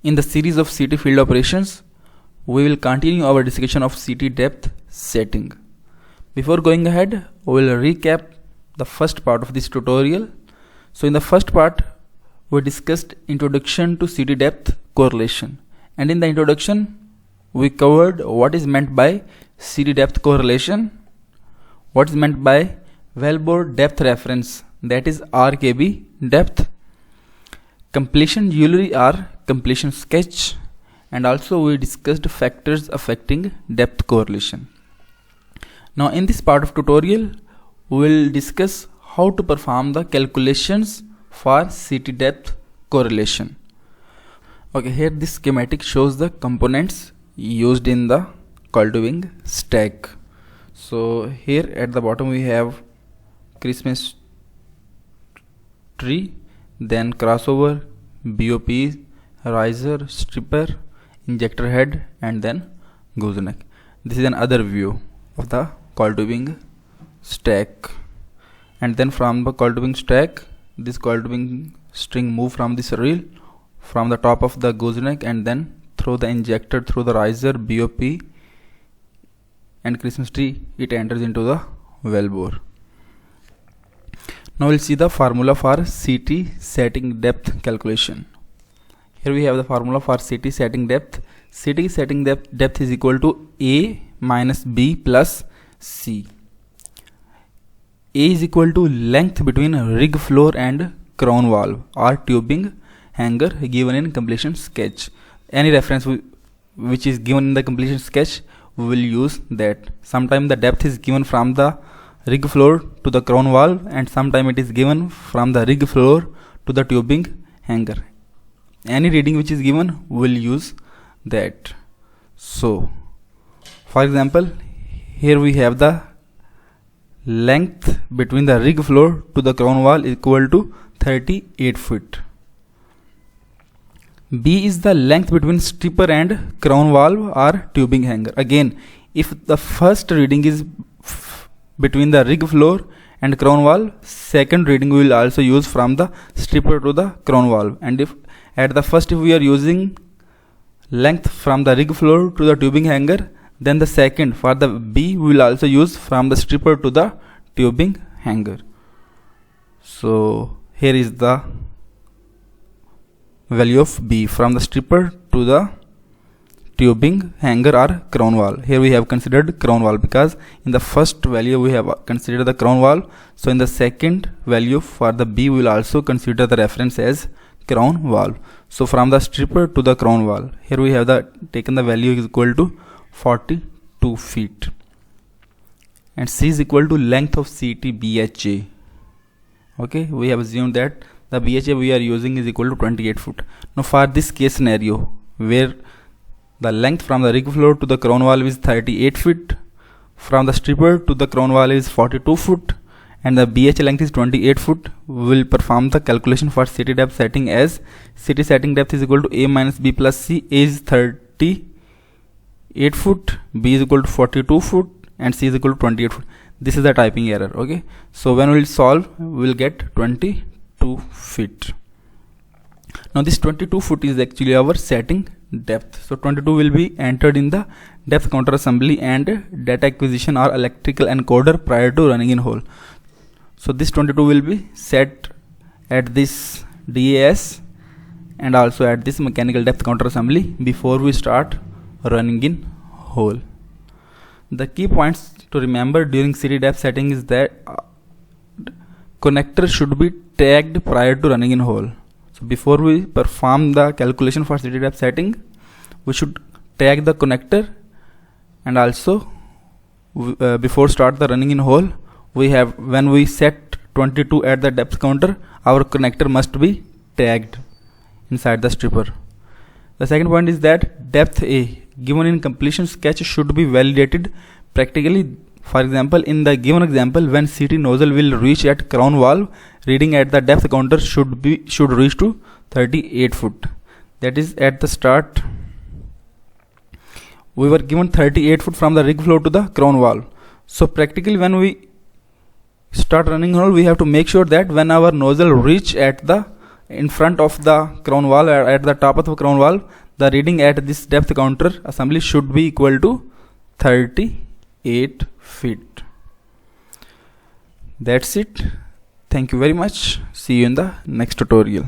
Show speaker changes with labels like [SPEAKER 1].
[SPEAKER 1] In the series of CT field operations, we will continue our discussion of CT depth setting. Before going ahead, we will recap the first part of this tutorial. So in the first part, we discussed introduction to CT depth correlation, and in the introduction, we covered what is meant by CT depth correlation, what is meant by wellbore depth reference, that is RKB depth, completion jewelry or completion sketch, and also we discussed factors affecting depth correlation. Now in this part of tutorial, we will discuss how to perform the calculations for CT depth correlation. Okay, here this schematic shows the components used in the coiled wing stack. So here at the bottom we have Christmas tree, then crossover, BOP, riser, stripper, injector head, and then gooseneck. This is another view of the coiled wing stack. And then from the coiled wing stack, this coiled wing string move from this reel from the top of the gooseneck and then through the injector, through the riser, BOP and Christmas tree, it enters into the wellbore. Now we'll see the formula for CT setting depth calculation. Here we have the formula for CT setting depth. CT setting depth is equal to A minus B plus C. A is equal to length between rig floor and crown valve or tubing hanger given in completion sketch. Any reference which is given in the completion sketch, we will use that. Sometimes the depth is given from the rig floor to the crown valve, and sometimes it is given from the rig floor to the tubing hanger. Any reading which is given, we will use that. So for example, here we have the length between the rig floor to the crown valve equal to 38 feet. B is the length between stripper and crown valve or tubing hanger. Again, if the first reading is between the rig floor and crown valve, second reading we will also use from the stripper to the crown valve. And if at the first, if we are using length from the rig floor to the tubing hanger, then the second for the B we will also use from the stripper to the tubing hanger. So here is the value of B from the stripper to the tubing hanger or crown valve. Here we have considered crown valve because in the first value we have considered the crown valve. So in the second value for the B we will also consider the reference as crown valve. So from the stripper to the crown valve, here we have taken the value is equal to 42 feet, and C is equal to length of CT BHA. Okay, we have assumed that the BHA we are using is equal to 28 foot. Now for this case scenario where the length from the rig floor to the crown valve is 38 feet, from the stripper to the crown valve is 42 foot, and the BHA length is 28 foot, we will perform the calculation for CT depth setting as CT setting depth is equal to A minus B plus C. A is 38 foot, B is equal to 42 foot, and C is equal to 28 foot. This is the typing error. Okay, so when we will solve, we will get 22 feet. Now this 22 foot is actually our setting depth. So 22 will be entered in the depth counter assembly and data acquisition or electrical encoder prior to running in hole. So this 22 will be set at this DAS and also at this mechanical depth counter assembly before we start running in hole. The key points to remember during CT depth setting is that connector should be tagged prior to running in hole. So before we perform the calculation for CT depth setting, we should tag the connector, and also before start the running in hole, when we set 22 at the depth counter, our connector must be tagged inside the stripper. The second point is that depth A given in completion sketch should be validated practically. For example, in the given example, when CT nozzle will reach at crown valve, reading at the depth counter should reach to 38 foot. That is, at the start we were given 38 foot from the rig floor to the crown valve. So practically when we start running hole, we have to make sure that when our nozzle reach at the in front of the crown wall, at the top of the crown wall, the reading at this depth counter assembly should be equal to 38 feet. That's it. Thank you very much. See you in the next tutorial.